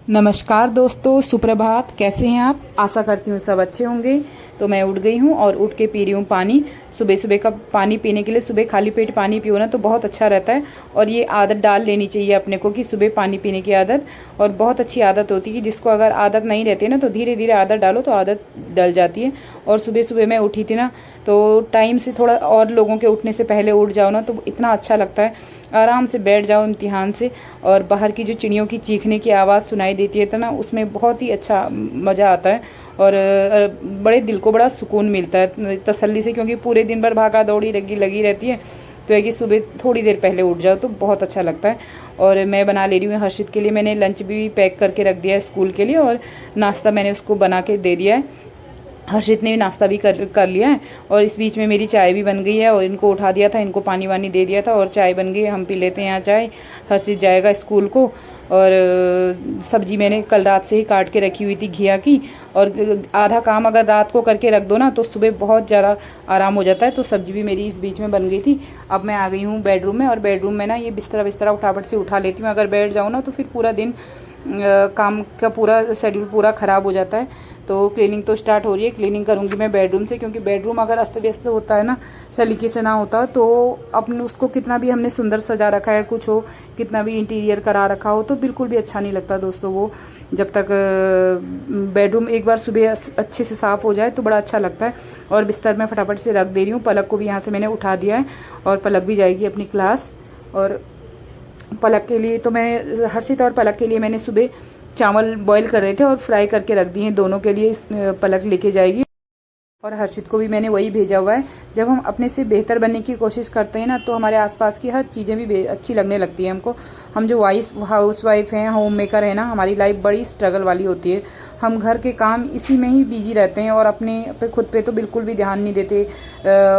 नमस्कार दोस्तों, सुप्रभात। कैसे हैं आप? आशा करती हूँ सब अच्छे होंगे। तो मैं उठ गई हूँ और उठ के पी रही हूँ पानी। सुबह सुबह का पानी पीने के लिए, सुबह खाली पेट पानी पियो ना तो बहुत अच्छा रहता है। और ये आदत डाल लेनी चाहिए अपने को कि सुबह पानी पीने की आदत, और बहुत अच्छी आदत होती है कि जिसको अगर आदत नहीं रहती है ना तो धीरे धीरे आदत डालो तो आदत डल जाती है। और सुबह सुबह मैं उठी थी ना तो टाइम से, थोड़ा और लोगों के उठने से पहले उठ जाओ ना तो इतना अच्छा लगता है। आराम से बैठ जाओ इम्तिहान से, और बाहर की जो चिड़ियों की चीखने की आवाज़ सुनाई देती है तो ना उसमें बहुत ही अच्छा मज़ा आता है। और बड़े दिल को बड़ा सुकून मिलता है तसल्ली से, क्योंकि पूरे दिन भर भागा दौड़ी लगी रहती है। तो है कि सुबह थोड़ी देर पहले उठ जाओ तो बहुत अच्छा लगता है। और मैं बना ले रही हूँ हर्षित के लिए। मैंने लंच भी पैक करके रख दिया है स्कूल के लिए, और नाश्ता मैंने उसको बना के दे दिया है। हर्षित ने नाश्ता भी कर लिया है। और इस बीच में मेरी चाय भी बन गई है, और इनको उठा दिया था, इनको पानी वानी दे दिया था, और चाय बन गई। हम पी लेते हैं यहाँ चाय। हर्षित जाएगा स्कूल को। और सब्जी मैंने कल रात से ही काट के रखी हुई थी घिया की। और आधा काम अगर रात को करके रख दो ना तो सुबह बहुत ज़्यादा आराम हो जाता है। तो सब्जी भी मेरी इस बीच में बन गई थी। अब मैं आ गई हूँ बेडरूम में, और बेडरूम में ना ये बिस्तरा उठापट से उठा लेती हूँ। अगर बैठ जाऊँ ना तो फिर पूरा दिन काम का पूरा शेड्यूल पूरा ख़राब हो जाता है। तो क्लीनिंग तो स्टार्ट हो रही है। क्लीनिंग करूंगी मैं बेडरूम से, क्योंकि बेडरूम अगर अस्त व्यस्त होता है ना, सलीके से ना होता तो अपने उसको कितना भी हमने सुंदर सजा रखा है, कुछ हो, कितना भी इंटीरियर करा रखा हो, तो बिल्कुल भी अच्छा नहीं लगता दोस्तों। वो जब तक बेडरूम एक बार सुबह अच्छे से साफ हो जाए तो बड़ा अच्छा लगता है। और बिस्तर में फटाफट से रख दे रही हूँ। पलक को भी यहाँ से मैंने उठा दिया है, और पलक भी जाएगी अपनी क्लास। और पलक के लिए तो मैं, हर्षित और पलक के लिए मैंने सुबह चावल बॉईल कर रहे थे और फ्राई करके रख दिए हैं। दोनों के लिए पलक लेके जाएगी। और हर्षित को भी मैंने वही भेजा हुआ है। जब हम अपने से बेहतर बनने की कोशिश करते हैं ना तो हमारे आसपास की हर चीज़ें भी अच्छी लगने लगती है हमको। हम जो हाउस वाइफ हैं, होम मेकर हैं ना, हमारी लाइफ बड़ी स्ट्रगल वाली होती है। हम घर के काम इसी में ही बिजी रहते हैं, और अपने पे खुद पे तो बिल्कुल भी ध्यान नहीं देते।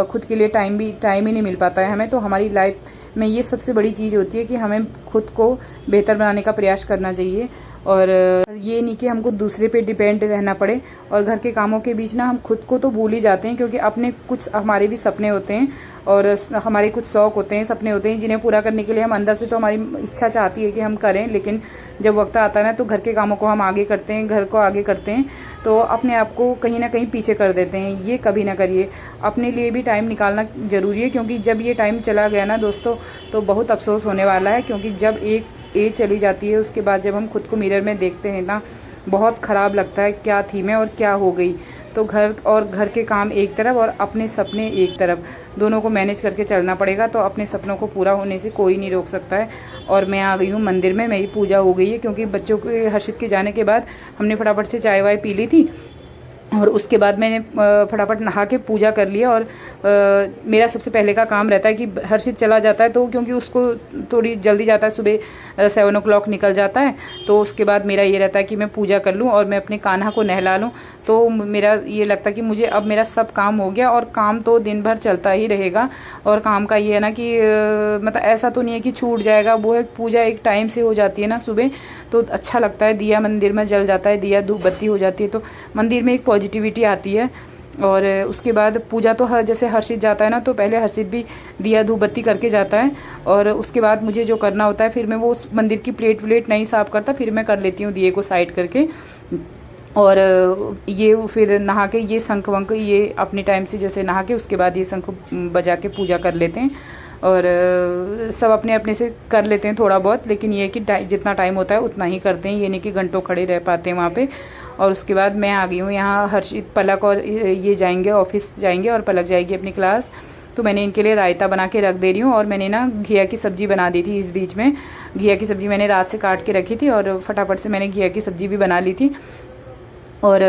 खुद के लिए टाइम ही नहीं मिल पाता है हमें। तो हमारी लाइफ में ये सबसे बड़ी चीज़ होती है कि हमें खुद को बेहतर बनाने का प्रयास करना चाहिए। और ये नहीं कि हमको दूसरे पे डिपेंड रहना पड़े। और घर के कामों के बीच ना हम खुद को तो भूल ही जाते हैं, क्योंकि अपने कुछ हमारे भी सपने होते हैं, और हमारे कुछ शौक होते हैं, सपने होते हैं, जिन्हें पूरा करने के लिए हम अंदर से तो हमारी इच्छा चाहती है कि हम करें, लेकिन जब वक्त आता है ना तो घर के कामों को हम आगे करते हैं, घर को आगे करते हैं, तो अपने आप को कहीं ना कहीं पीछे कर देते हैं। ये कभी ना करिए। अपने लिए भी टाइम निकालना ज़रूरी है, क्योंकि जब ये टाइम चला गया ना दोस्तों तो बहुत अफसोस होने वाला है। क्योंकि जब एक एज चली जाती है, उसके बाद जब हम खुद को मिरर में देखते हैं ना, बहुत ख़राब लगता है क्या थी मैं और क्या हो गई। तो घर के काम एक तरफ और अपने सपने एक तरफ, दोनों को मैनेज करके चलना पड़ेगा। तो अपने सपनों को पूरा होने से कोई नहीं रोक सकता है। और मैं आ गई हूँ मंदिर में। मेरी पूजा हो गई है, क्योंकि बच्चों के हर्षित के जाने के बाद हमने फटाफट से चाय वाय पी ली थी, और उसके बाद मैंने फटाफट नहा के पूजा कर लिया। और मेरा सबसे पहले का काम रहता है कि हर्षित चला जाता है तो, क्योंकि उसको थोड़ी जल्दी जाता है, सुबह 7 o'clock निकल जाता है, तो उसके बाद मेरा ये रहता है कि मैं पूजा कर लूँ और मैं अपने कान्हा को नहला लूँ। तो मेरा ये लगता है कि मुझे अब मेरा सब काम हो गया, और काम तो दिन भर चलता ही रहेगा। और काम का ये है ना कि मतलब ऐसा तो नहीं है कि छूट जाएगा। वो है पूजा एक टाइम से हो जाती है ना सुबह, तो अच्छा लगता है। दिया मंदिर में जल जाता है, दिया धूप बत्ती हो जाती है, तो मंदिर में एक पॉजिटिविटी आती है। और उसके बाद पूजा तो जैसे हर्षित जाता है ना तो पहले हर्षित भी दिया धूप बत्ती करके जाता है, और उसके बाद मुझे जो करना होता है, फिर मैं वो उस मंदिर की प्लेट नहीं साफ करता, फिर मैं कर लेती हूँ दिए को साइड करके। और ये फिर नहा के ये शंख वंख ये अपने टाइम से जैसे नहा के उसके बाद ये शंख बजा के पूजा कर लेते हैं। और सब अपने अपने से कर लेते हैं थोड़ा बहुत, लेकिन ये कि जितना टाइम होता है उतना ही करते हैं, ये नहीं कि घंटों खड़े रह पाते हैं वहाँ पे। और उसके बाद मैं आ गई हूँ यहाँ। हर्षित पलक और ये जाएंगे ऑफिस जाएंगे, और पलक जाएगी अपनी क्लास। तो मैंने इनके लिए रायता बना के रख दे रही हूँ। और मैंने ना घिया की सब्ज़ी बना दी थी। इस बीच में घिया की सब्ज़ी मैंने रात से काट के रखी थी, और फटाफट से मैंने घिया की सब्ज़ी भी बना ली थी। और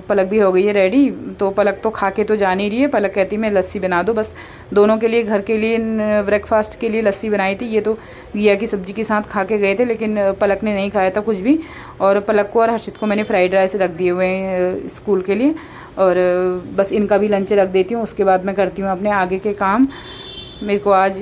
पलक भी हो गई है रेडी। तो पलक तो खा के तो जा नहीं रही है। पलक कहती मैं लस्सी बना दो बस। दोनों के लिए, घर के लिए ब्रेकफास्ट के लिए लस्सी बनाई थी। ये तो घिया की सब्ज़ी के साथ खा के गए थे, लेकिन पलक ने नहीं खाया था कुछ भी। और पलक को और हर्षित को मैंने फ्राइड राइस रख दिए हुए हैं स्कूल के लिए। और बस इनका भी लंच रख देती हूँ। उसके बाद मैं करती हूँ अपने आगे के काम। मेरे को आज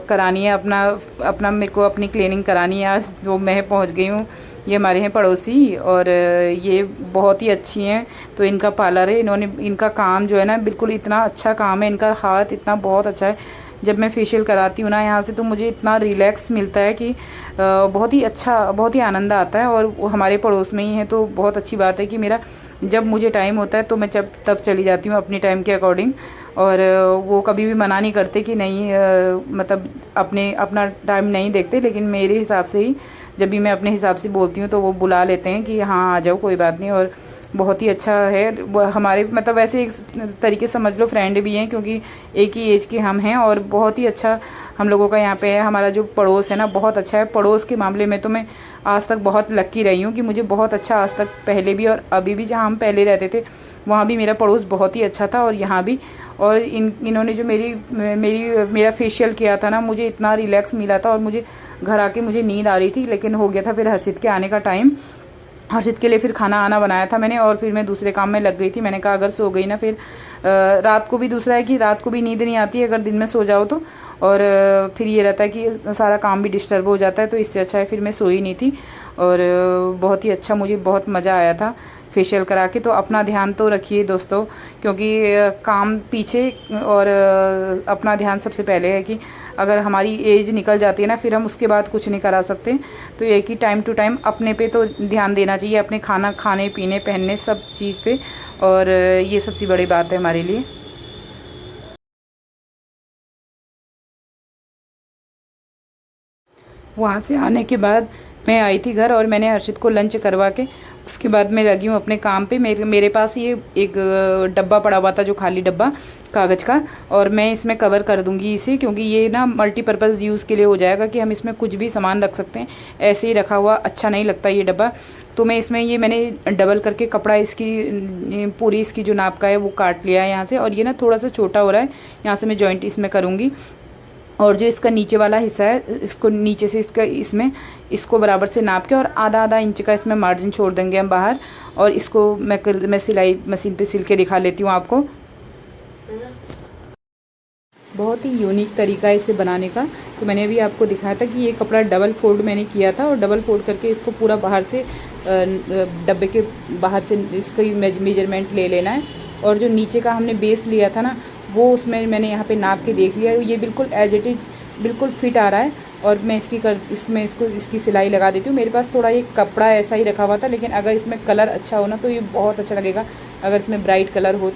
करानी है अपना मेरे को अपनी क्लीनिंग करानी है आज। तो मैं पहुँच गई हूँ। ये हमारे हैं पड़ोसी, और ये बहुत ही अच्छी हैं। तो इनका पार्लर है। इनका काम जो है ना बिल्कुल इतना अच्छा काम है। इनका हाथ इतना बहुत अच्छा है जब मैं फेशियल कराती हूँ ना यहाँ से, तो मुझे इतना रिलैक्स मिलता है कि बहुत ही अच्छा, बहुत ही आनंद आता है। और वो हमारे पड़ोस में ही है, तो बहुत अच्छी बात है कि मेरा जब मुझे टाइम होता है तो मैं तब चली जाती हूँ अपनी टाइम के अकॉर्डिंग। और वो कभी भी मना नहीं करते कि नहीं, मतलब अपना टाइम नहीं देखते, लेकिन मेरे हिसाब से ही, जब भी मैं अपने हिसाब से बोलती हूँ तो वो बुला लेते हैं कि हाँ आ जाओ, कोई बात नहीं। और बहुत ही अच्छा है हमारे, मतलब वैसे एक तरीके समझ लो फ्रेंड भी हैं, क्योंकि एक ही एज के हम हैं। और बहुत ही अच्छा हम लोगों का यहाँ पे है। हमारा जो पड़ोस है ना, बहुत अच्छा है। पड़ोस के मामले में तो मैं आज तक बहुत लक्की रही हूँ कि मुझे बहुत अच्छा, आज तक पहले भी और अभी भी, जहाँ हम पहले रहते थे वहाँ भी मेरा पड़ोस बहुत ही अच्छा था, और यहाँ भी। और इन्होंने जो मेरा फेशियल किया था ना, मुझे इतना रिलैक्स मिला था। और मुझे घर आके मुझे नींद आ रही थी, लेकिन हो गया था फिर हर्षित के आने का टाइम। हर्षित के लिए फिर खाना आना बनाया था मैंने, और फिर मैं दूसरे काम में लग गई थी। मैंने कहा अगर सो गई ना, फिर रात को भी, दूसरा है कि रात को भी नींद नहीं आती है अगर दिन में सो जाओ तो। और फिर ये रहता है कि सारा काम भी डिस्टर्ब हो जाता है, तो इससे अच्छा है फिर मैं सोई नहीं थी। और बहुत ही अच्छा, मुझे बहुत मज़ा आया था फेशियल करा के। तो अपना ध्यान तो रखिए दोस्तों, क्योंकि काम पीछे और अपना ध्यान सबसे पहले है। कि अगर हमारी एज निकल जाती है ना, फिर हम उसके बाद कुछ नहीं करा सकते। तो ये कि टाइम टू टाइम अपने पे तो ध्यान देना चाहिए, अपने खाने पीने पहनने सब चीज़ पे। और ये सबसे बड़ी बात है हमारे लिए। वहाँ से आने के बाद मैं आई थी घर, और मैंने हर्षित को लंच करवा के उसके बाद मैं लगी हूँ अपने काम पे। मेरे पास ये एक डब्बा पड़ा हुआ था, जो खाली डब्बा कागज़ का, और मैं इसमें कवर कर दूंगी इसे, क्योंकि ये ना मल्टीपर्पज़ यूज़ के लिए हो जाएगा, कि हम इसमें कुछ भी सामान रख सकते हैं। ऐसे ही रखा हुआ अच्छा नहीं लगता ये डब्बा। तो मैं इसमें मैंने डबल करके कपड़ा इसकी पूरी इसकी जो नाप का है वो काट लिया है यहाँ से। और ये ना थोड़ा सा छोटा हो रहा है, यहाँ से मैं जॉइंट इसमें करूँगी। और जो इसका नीचे वाला हिस्सा है, इसको नीचे से इसको बराबर से नाप के, और आधा आधा इंच का इसमें मार्जिन छोड़ देंगे हम बाहर। और इसको मैं सिलाई मशीन पे सिल के दिखा लेती हूँ आपको। बहुत ही यूनिक तरीका है इसे बनाने का। तो मैंने अभी आपको दिखाया था कि ये कपड़ा डबल फोल्ड मैंने किया था, और डबल फोल्ड करके इसको पूरा बाहर से, डब्बे के बाहर से इसका मेजरमेंट ले लेना है। और जो नीचे का हमने बेस लिया था ना, वो उसमें मैंने यहाँ पे नाप के देख लिया, ये बिल्कुल एज इट इज़ बिल्कुल फिट आ रहा है। और मैं इसकी सिलाई लगा देती हूँ। मेरे पास थोड़ा ये कपड़ा ऐसा ही रखा हुआ था, लेकिन अगर इसमें कलर अच्छा हो ना, तो ये बहुत अच्छा लगेगा, अगर इसमें ब्राइट कलर हो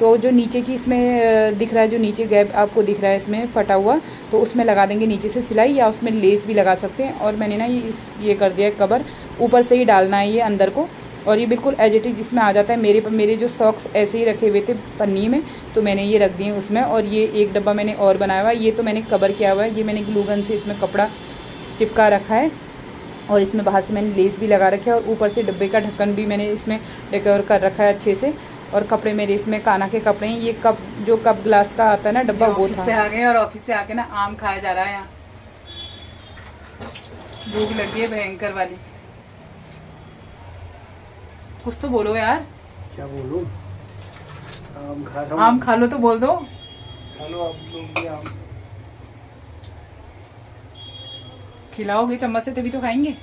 तो जो नीचे की इसमें दिख रहा है, जो नीचे गैप आपको दिख रहा है इसमें फटा हुआ, तो उसमें लगा देंगे नीचे से सिलाई, या उसमें लेस भी लगा सकते हैं। और मैंने ना ये कर दिया है कवर, ऊपर से ही डालना है ये अंदर को, और ये बिल्कुल एज इट इज़ इसमें आ जाता है। मेरे जो सॉक्स ऐसे ही रखे हुए थे पन्नी में, तो मैंने ये रख दिए उसमें। और ये एक डब्बा मैंने और बनाया हुआ है, ये तो मैंने कवर किया हुआ है। ये मैंने ग्लू गन से इसमें कपड़ा चिपका रखा है, और इसमें बाहर से मैंने लेस भी लगा रखा है। और ऊपर से डब्बे का ढक्कन भी मैंने इसमें डेकोर कर रखा है अच्छे से। और कपड़े मेरे इसमें काना के कपड़े हैं। ये कप ग्लास का आता है ना डब्बा, वो था। आ गए, और ऑफिस से आके ना आम खाया जा रहा है। यहाँ भूख लगी है भयंकर वाली। कुछ तो बोलो यार। क्या बोलूं? आम खा रहा हूं। आम खा लो तो बोल दो। खा लो आप लोग भी आम। खिलाओगे चम्मच से तभी तो खाएंगे।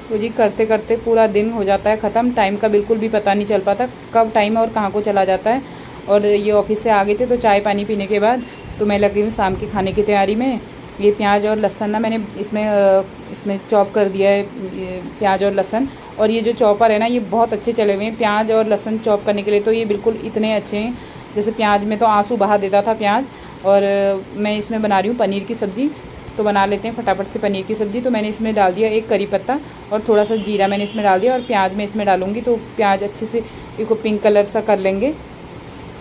तो जी करते करते पूरा दिन हो जाता है ख़त्म। टाइम का बिल्कुल भी पता नहीं चल पाता कब टाइम और कहाँ को चला जाता है। और ये ऑफिस से आ गए थे, तो चाय पानी पीने के बाद तो मैं लगी हूँ शाम की खाने की तैयारी में। ये प्याज और लहसुन ना मैंने इसमें चॉप कर दिया है, प्याज और लहसुन। और ये जो चॉपर है ना, ये बहुत अच्छे चले हुए हैं प्याज और लहसुन चॉप करने के लिए। तो ये बिल्कुल इतने अच्छे हैं, जैसे प्याज में तो आंसू बहा देता था प्याज। और मैं इसमें बना रही हूँ पनीर की सब्ज़ी, तो बना लेते हैं फटाफट से पनीर की सब्ज़ी। तो मैंने इसमें डाल दिया एक करी पत्ता और थोड़ा सा जीरा मैंने इसमें डाल दिया, और प्याज मैं इसमें डालूंगी। तो प्याज अच्छे से इसको पिंक कलर सा कर लेंगे।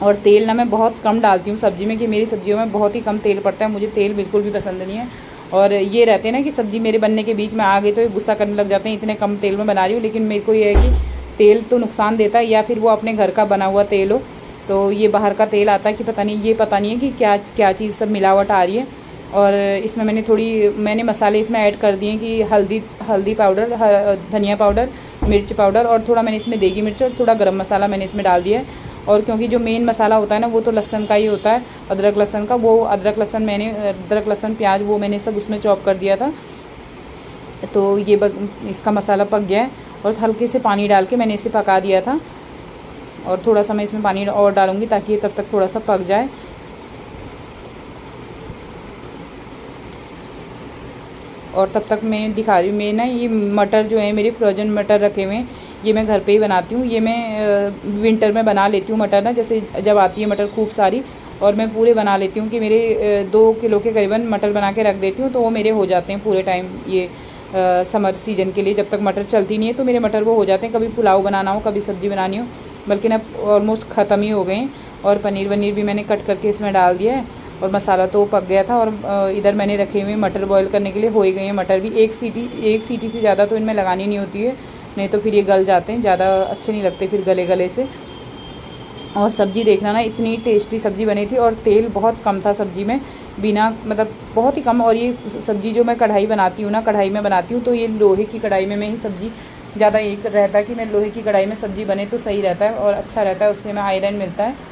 और तेल ना मैं बहुत कम डालती हूँ सब्ज़ी में, कि मेरी सब्जियों में बहुत ही कम तेल पड़ता है, मुझे तेल बिल्कुल भी पसंद नहीं है। और ये रहते हैं ना कि सब्ज़ी मेरे बनने के बीच में आ गई तो ये गुस्सा करने लग जाते हैं, इतने कम तेल में बना रही हूँ। लेकिन मेरे को ये है कि तेल तो नुकसान देता है, या फिर वो अपने घर का बना हुआ तेल हो। तो ये बाहर का तेल आता है कि पता नहीं है कि क्या चीज़ सब मिलावट आ रही है। और इसमें मैंने मसाले इसमें ऐड कर दिए कि हल्दी पाउडर, धनिया पाउडर, मिर्च पाउडर, और थोड़ा मैंने इसमें देगी मिर्च और थोड़ा गरम मसाला मैंने इसमें डाल दिया है। और क्योंकि जो मेन मसाला होता है ना, वो तो लहसुन का ही होता है, अदरक लहसुन का। वो अदरक लहसुन प्याज वो मैंने सब उसमें चॉप कर दिया था। तो ये इसका मसाला पक गया है, और हल्के से पानी डाल के मैंने इसे पका दिया था। और थोड़ा सा मैं इसमें पानी और डालूँगी ताकि ये तब तक थोड़ा सा पक जाए। और तब तक मैं दिखा रही हूँ, मैं ना ये मटर जो है मेरे फ्रोजन मटर रखे हुए हैं, ये मैं घर पे ही बनाती हूँ। ये मैं विंटर में बना लेती हूँ मटर ना, जैसे जब आती है मटर खूब सारी, और मैं पूरे बना लेती हूँ कि मेरे 2 किलो के करीबन मटर बना के रख देती हूँ, तो वो मेरे हो जाते हैं पूरे टाइम ये समर सीजन के लिए। जब तक मटर चलती नहीं है तो मेरे मटर वो हो जाते हैं, कभी पुलाव बनाना हो, कभी सब्ज़ी बनानी हो, बल्कि ना ऑलमोस्ट ख़त्म ही हो गए हैं। और पनीर वनीर भी मैंने कट करके इसमें डाल दिया है, और मसाला तो पक गया था। और इधर मैंने रखे हुए मटर बॉईल करने के लिए, हो ही गए हैं मटर भी। एक सीटी से ज़्यादा तो इनमें लगानी नहीं होती है, नहीं तो फिर ये गल जाते हैं, ज़्यादा अच्छे नहीं लगते फिर गले गले से। और सब्ज़ी देखना ना, इतनी टेस्टी सब्ज़ी बनी थी, और तेल बहुत कम था सब्ज़ी में, बिना मतलब बहुत ही कम। और ये सब्ज़ी जो मैं कढ़ाई बनाती हूँ ना, कढ़ाई में बनाती हूँ, तो ये लोहे की कढ़ाई में ही सब्ज़ी ज़्यादा एक रहता है कि मैं लोहे की कढ़ाई में सब्ज़ी बने तो सही रहता है और अच्छा रहता है, उससे में आयरन मिलता है।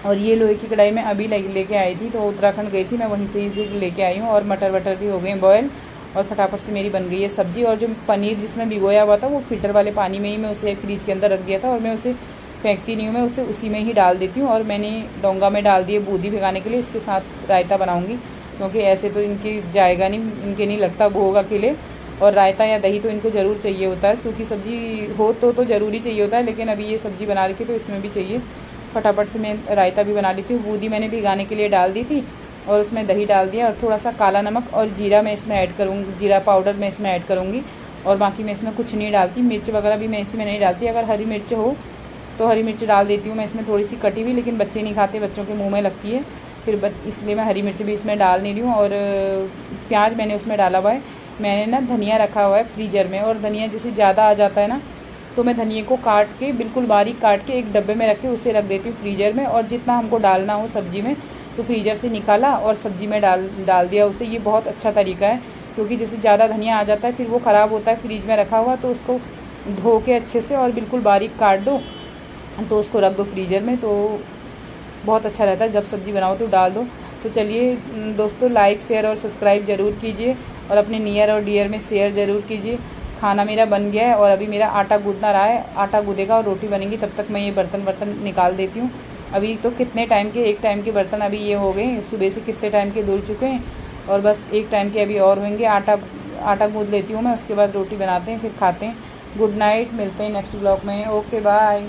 और ये लोहे की कढ़ाई में अभी लेके आई थी, तो उत्तराखंड गई थी मैं, वहीं से ही लेके आई हूँ। और मटर वटर भी हो गए बॉयल, और फटाफट से मेरी बन गई है सब्ज़ी। और जो पनीर जिसमें भिगोया हुआ था, वो फ़िल्टर वाले पानी में ही मैं उसे फ्रिज के अंदर रख दिया था, और मैं उसे फेंकती नहीं हूँ, मैं उसे उसी में ही डाल देती हूँ। और मैंने डोंगा में डाल दिए बूंदी भिगाने के लिए, इसके साथ रायता बनाऊँगी, क्योंकि ऐसे तो इनके जाएगा नहीं, इनके नहीं लगता भोग अकेले। और रायता या दही तो इनको ज़रूर चाहिए होता है, सूखी सब्ज़ी हो तो ज़रूरी चाहिए होता है, लेकिन अभी ये सब्ज़ी बना रखी तो इसमें भी चाहिए। फटाफट से मैं रायता भी बना लेती हूँ। बूंदी मैंने भिगाने के लिए डाल दी थी, और उसमें दही डाल दिया, और थोड़ा सा काला नमक और जीरा मैं इसमें ऐड करूँगी, जीरा पाउडर मैं इसमें ऐड करूँगी। और बाकी मैं इसमें कुछ नहीं डालती, मिर्च वगैरह भी मैं इसमें नहीं डालती। अगर हरी मिर्च हो तो हरी मिर्च डाल देती हूँ मैं इसमें, थोड़ी सी कटी हुई, लेकिन बच्चे नहीं खाते, बच्चों के मुँह में लगती है फिर, इसलिए मैं हरी मिर्च भी इसमें डाल नहीं रही हूँ। और प्याज मैंने उसमें डाला हुआ है। मैंने ना धनिया रखा हुआ है फ्रीजर में, और धनिया जैसे ज़्यादा आ जाता है ना, तो मैं धनिया को काट के, बिल्कुल बारीक काट के एक डब्बे में रख के उसे रख देती हूँ फ्रीजर में। और जितना हमको डालना हो सब्ज़ी में, तो फ्रीजर से निकाला और सब्ज़ी में डाल दिया उसे। ये बहुत अच्छा तरीका है, क्योंकि जैसे ज़्यादा धनिया आ जाता है फिर वो ख़राब होता है फ्रीज में रखा हुआ, तो उसको धो के अच्छे से और बिल्कुल बारीक काट दो, तो उसको रख दो फ्रीजर में, तो बहुत अच्छा रहता है। जब सब्ज़ी बनाओ तो डाल दो। तो चलिए दोस्तों, लाइक शेयर और सब्सक्राइब ज़रूर कीजिए, और अपने नियर और डियर में शेयर ज़रूर कीजिए। खाना मेरा बन गया है, और अभी मेरा आटा गूँथना रहा है, आटा गूँधेगा और रोटी बनेगी, तब तक मैं ये बर्तन निकाल देती हूँ। अभी तो कितने टाइम के, एक टाइम के बर्तन अभी ये हो गए, सुबह से कितने टाइम के धुल चुके हैं, और बस एक टाइम के अभी और होंगे। आटा गूँध लेती हूँ मैं, उसके बाद रोटी बनाते हैं, फिर खाते हैं। गुड नाइट, मिलते हैं नेक्स्ट ब्लॉग में। Okay bye.